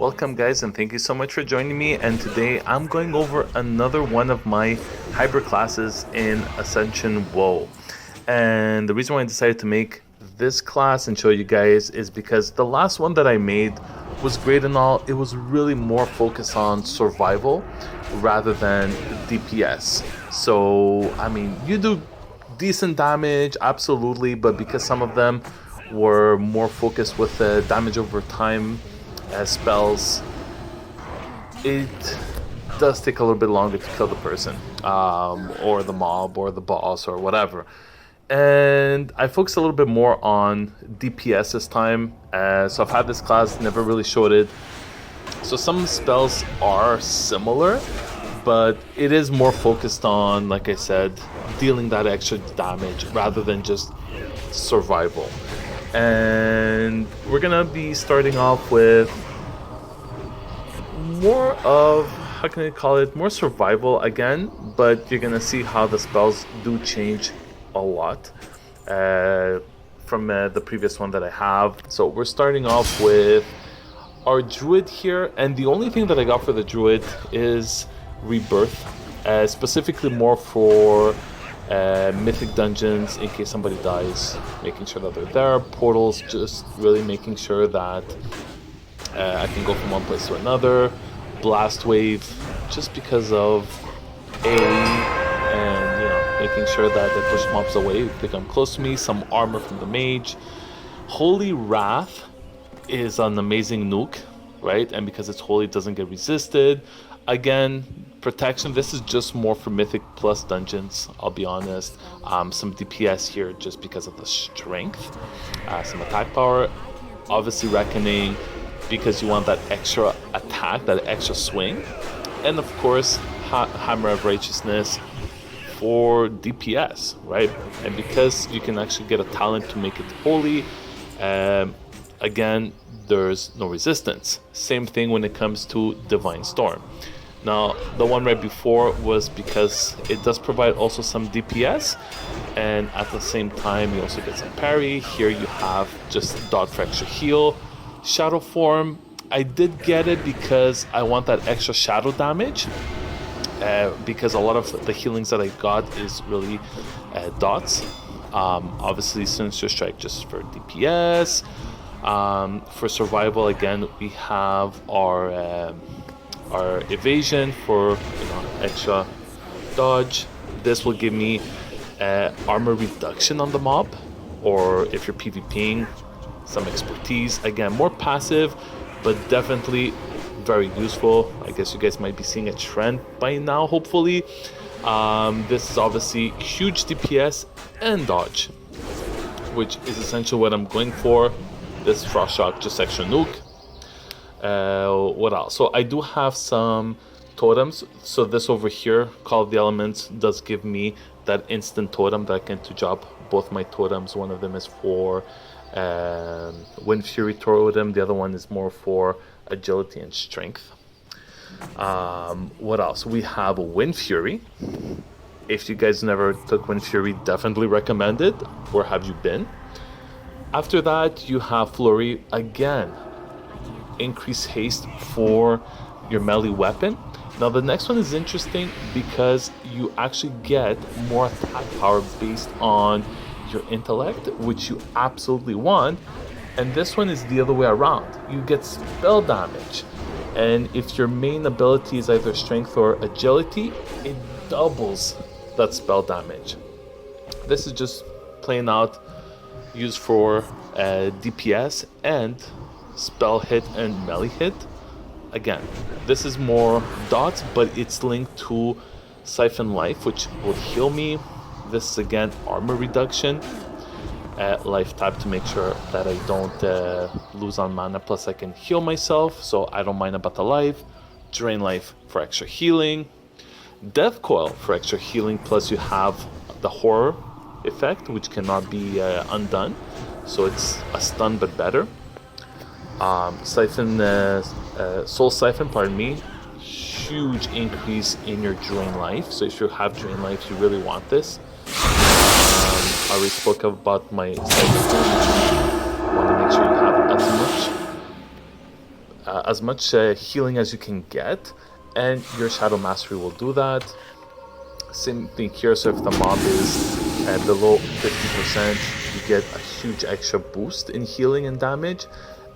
Welcome, guys, and thank you so much for joining me. And today I'm going over another one of my hybrid classes in Ascension WoW. And the reason why I decided to make this class and show you guys is because the last one that I made was great and all. It was really more focused on survival rather than DPS. So, I mean, you do decent damage, absolutely, but because some of them were more focused with the damage over time spells, it does take a little bit longer to kill the person, or the mob, or the boss, or whatever. And I focused a little bit more on DPS this time. So I've had this class, never really showed it. So some spells are similar, but it is more focused on, like I said, dealing that extra damage rather than just survival. And we're gonna be starting off with more of, how can I call it, more survival again, but you're gonna see how the spells do change a lot from the previous one that I have. So we're starting off with our druid here, and the only thing that I got for the druid is rebirth, specifically more for mythic dungeons in case somebody dies, making sure that they're there. Portals, just really making sure that I can go from one place to another. Blast wave, just because of and making sure that they push mobs away if they come close to me. Some armor from the mage. Holy Wrath is an amazing nuke, right? And because it's holy, it doesn't get resisted. Again, protection. This is just more for mythic plus dungeons, I'll be honest. Some DPS here just because of the strength. Some attack power. Obviously Reckoning, because you want that extra attack, that extra swing. And of course, Hammer of Righteousness for DPS, right? And because you can actually get a talent to make it holy, again, there's no resistance. Same thing when it comes to Divine Storm. Now, the one right before was because it does provide also some DPS, and at the same time, you also get some parry. Here you have just dot for extra heal. Shadow Form, I did get it because I want that extra shadow damage, because a lot of the healings that I got is really dots. Obviously, Sinister Strike just for DPS. For survival, again, we have our evasion for extra dodge. This will give me armor reduction on the mob, or if you're PvPing, some expertise. Again, more passive, but definitely very useful. I guess you guys might be seeing a trend by now, hopefully. This is obviously huge DPS and dodge, which is essentially what I'm going for. This Frost Shock, just extra nuke. What else? So I do have some totems. So this over here, Call of the Elements, does give me that instant totem that I can drop both my totems. One of them is for Wind Fury totem. The other one is more for agility and strength. What else? We have Wind Fury. If you guys never took Wind Fury, definitely recommend it. Where have you been? After that, you have Flurry again. Increase haste for your melee weapon. Now the next one is interesting because you actually get more attack power based on your intellect, which you absolutely want. And this one is the other way around. You get spell damage, and if your main ability is either strength or agility, it doubles that spell damage. This is just plain out used for DPS and spell hit and melee hit. Again, this is more dots, but it's linked to Siphon Life, which will heal me. This is again armor reduction. Life tap to make sure that I don't lose on mana, plus I can heal myself, so I don't mind about the life. Drain Life for extra healing. Death Coil for extra healing, plus you have the horror effect, which cannot be undone, so it's a stun but better. Soul Siphon, pardon me, huge increase in your Drain Life. So if you have Drain Life, you really want this. I already spoke about my Siphon. Want to make sure you have as much as much healing as you can get, and your Shadow Mastery will do that. Same thing here, so if the mob is below 50%, you get a huge extra boost in healing and damage.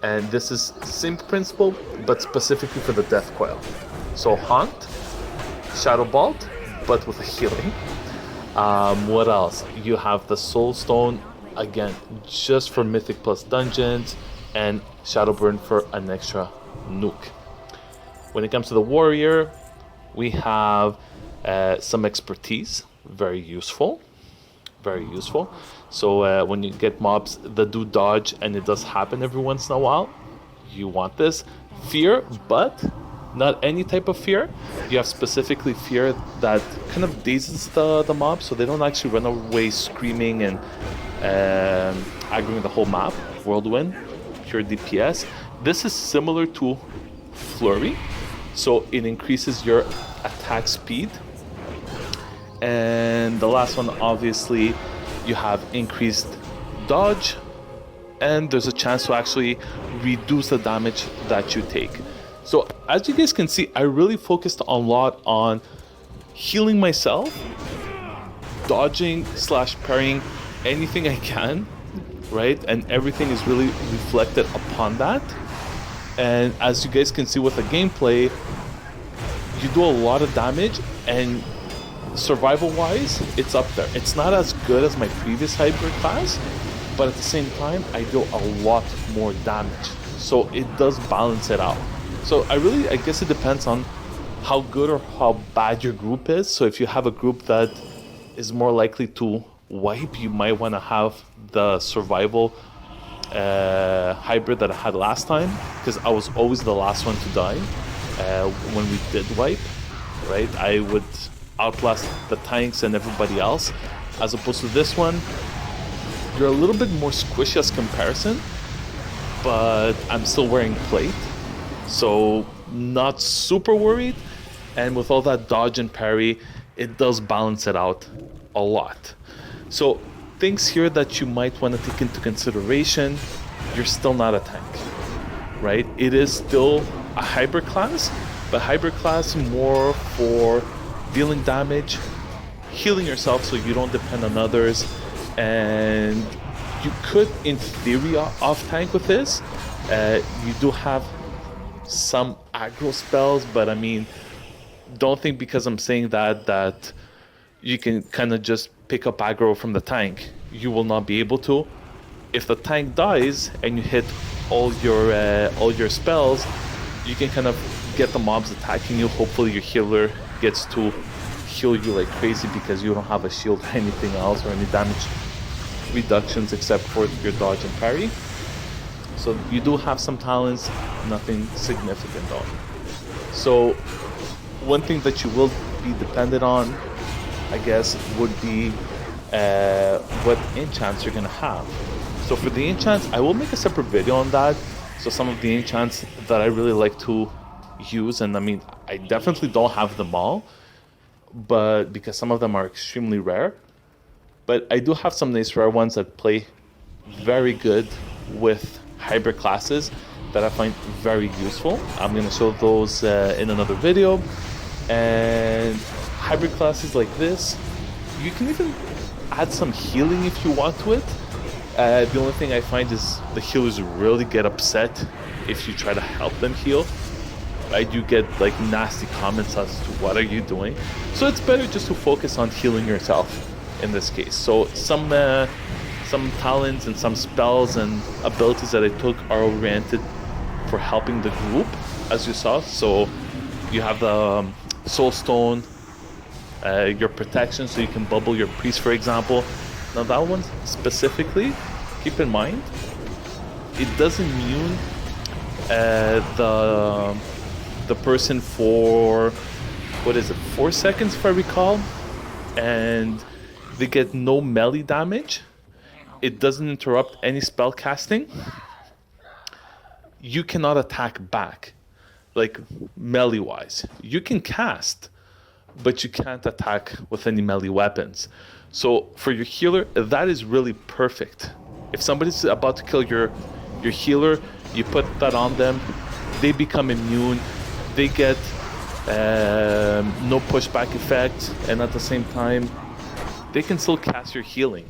And this is same principle, but specifically for the Death Coil. So Haunt, Shadow Bolt, but with a healing. What else? You have the Soul Stone, again, just for Mythic Plus dungeons, and Shadowburn for an extra nuke. When it comes to the Warrior, we have some expertise, very useful. Very useful. So when you get mobs that do dodge, and it does happen every once in a while, you want this. Fear, but not any type of fear. You have specifically fear that kind of dazes the mob, so they don't actually run away screaming and aggroing the whole map. Whirlwind, pure DPS. This is similar to Flurry, so it increases your attack speed. And the last one, obviously, you have increased dodge, and there's a chance to actually reduce the damage that you take. So as you guys can see, I really focused a lot on healing myself, dodging / parrying anything I can, right? And everything is really reflected upon that. And as you guys can see with the gameplay, you do a lot of damage, and survival wise, it's up there. It's not as good as my previous hybrid class, but at the same time, I do a lot more damage. So it does balance it out. So I guess it depends on how good or how bad your group is. So if you have a group that is more likely to wipe, you might want to have the survival hybrid that I had last time, because I was always the last one to die when we did wipe, right? I would outlast the tanks and everybody else, as opposed to this one, you're a little bit more squishy as comparison, but I'm still wearing plate, so not super worried. And with all that dodge and parry, it does balance it out a lot. So things here that you might want to take into consideration: you're still not a tank, right? It is still a hybrid class, but hybrid class more for dealing damage, healing yourself so you don't depend on others, and you could, in theory, off tank with this. You do have some aggro spells, but I mean, don't think because I'm saying that you can kind of just pick up aggro from the tank. You will not be able to. If the tank dies and you hit all your spells, you can kind of get the mobs attacking you. Hopefully your healer gets to heal you like crazy because you don't have a shield or anything else, or any damage reductions except for your dodge and parry. So you do have some talents, nothing significant though. So one thing that you will be dependent on, I guess, would be what enchants you're gonna have. So for the enchants, I will make a separate video on that. So some of the enchants that I really like to use, and I mean, I definitely don't have them all, but because some of them are extremely rare, but I do have some nice rare ones that play very good with hybrid classes that I find very useful. I'm going to show those in another video. And hybrid classes like this, you can even add some healing if you want to it. The only thing I find is the healers really get upset if you try to help them heal. I do get like nasty comments as to what are you doing. So it's better just to focus on healing yourself in this case. So some talents and some spells and abilities that I took are oriented for helping the group, as you saw. So you have the Soul Stone, your protection, so you can bubble your priest, for example. Now that one specifically, keep in mind, it does immune the person for, what is it, 4 seconds if I recall, and they get no melee damage. It doesn't interrupt any spell casting. You cannot attack back, like melee wise. You can cast, but you can't attack with any melee weapons. So for your healer, that is really perfect. If somebody's about to kill your healer, you put that on them, they become immune. They get no pushback effect, and at the same time, they can still cast your healing.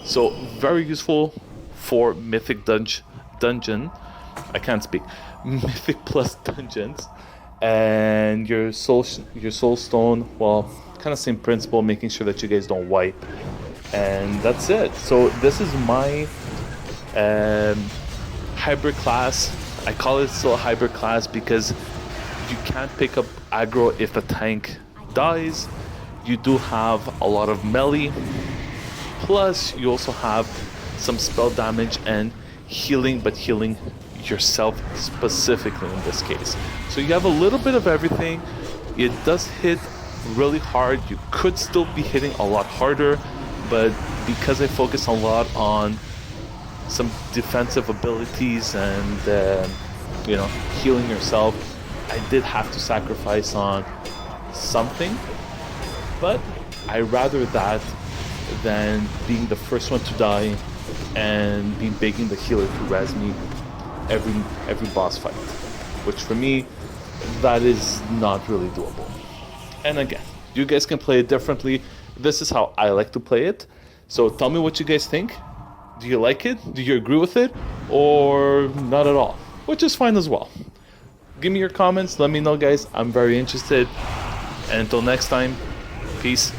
So very useful for Mythic Dungeon. I can't speak. Mythic plus dungeons, and your soul stone. Well, kind of same principle, making sure that you guys don't wipe, and that's it. So this is my hybrid class. I call it still a hybrid class because you can't pick up aggro if the tank dies. You do have a lot of melee, plus you also have some spell damage and healing, but healing yourself specifically in this case. So you have a little bit of everything. It does hit really hard. You could still be hitting a lot harder, but because I focus a lot on some defensive abilities and healing yourself, I did have to sacrifice on something, but I rather that than being the first one to die and be begging the healer to res me every boss fight, which for me, that is not really doable. And again, you guys can play it differently. This is how I like to play it. So tell me what you guys think. Do you like it? Do you agree with it? Or not at all? Which is fine as well. Give me your comments. Let me know, guys. I'm very interested. And until next time, peace.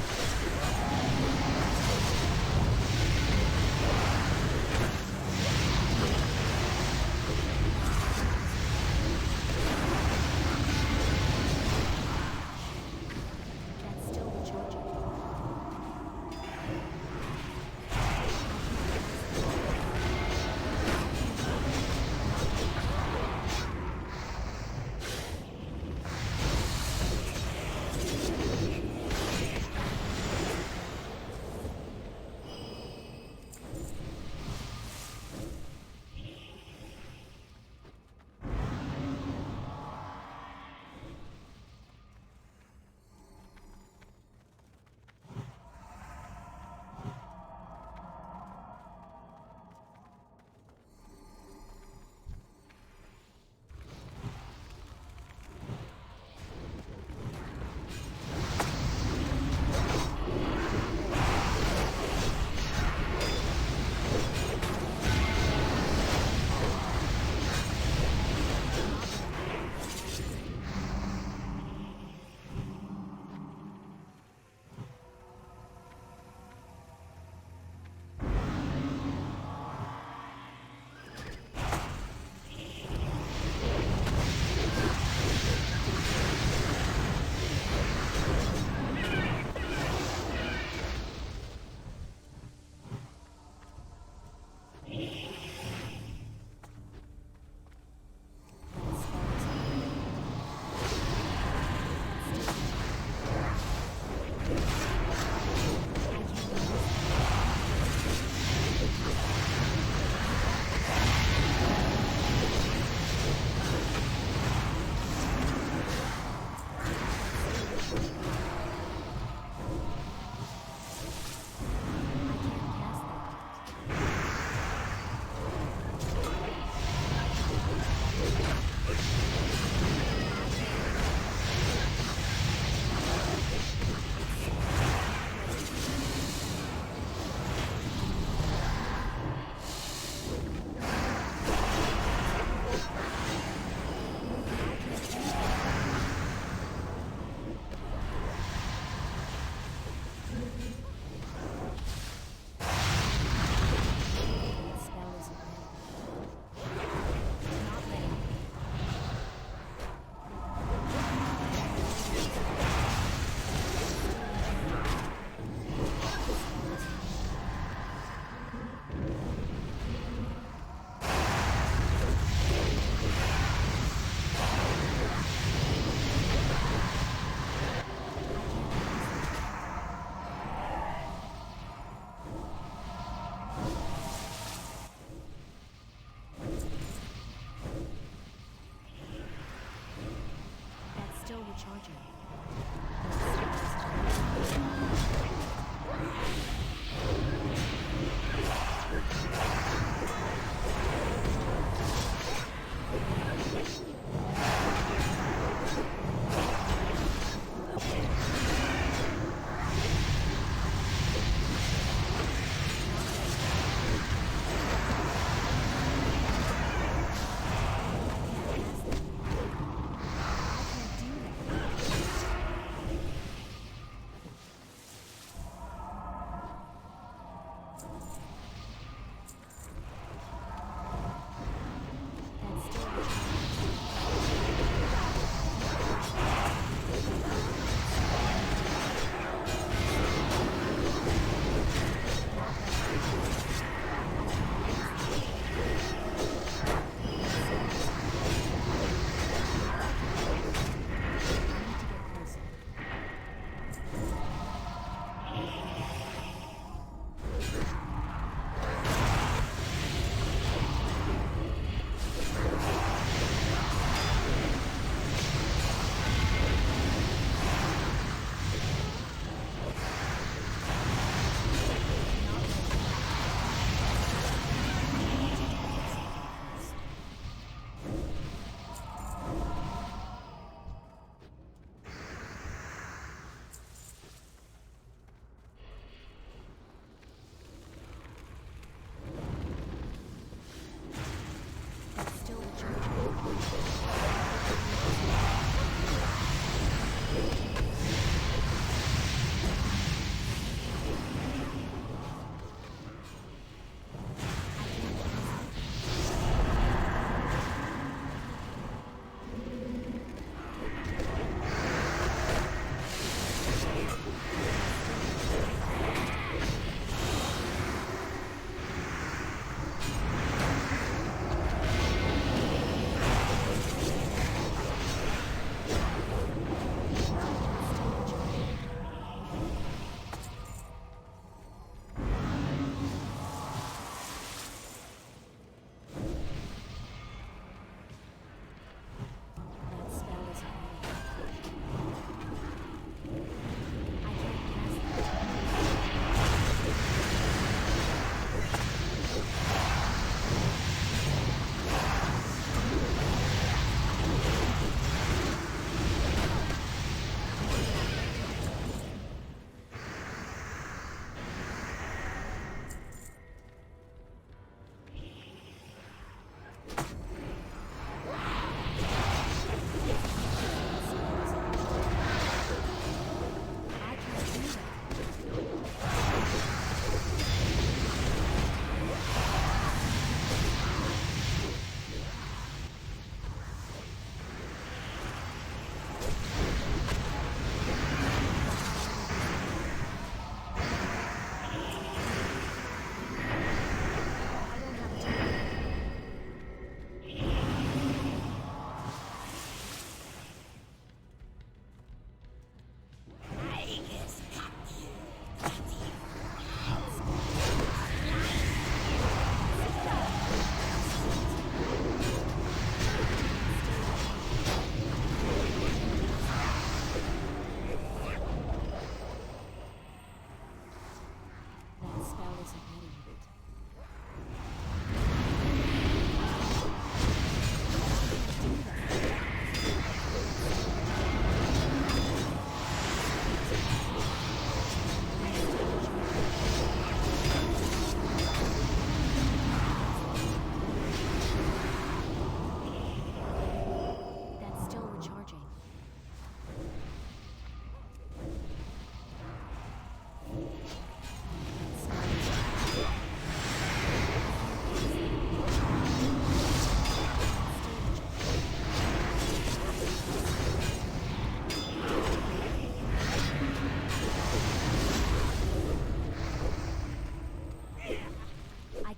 Charging.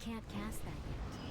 can't cast that yet.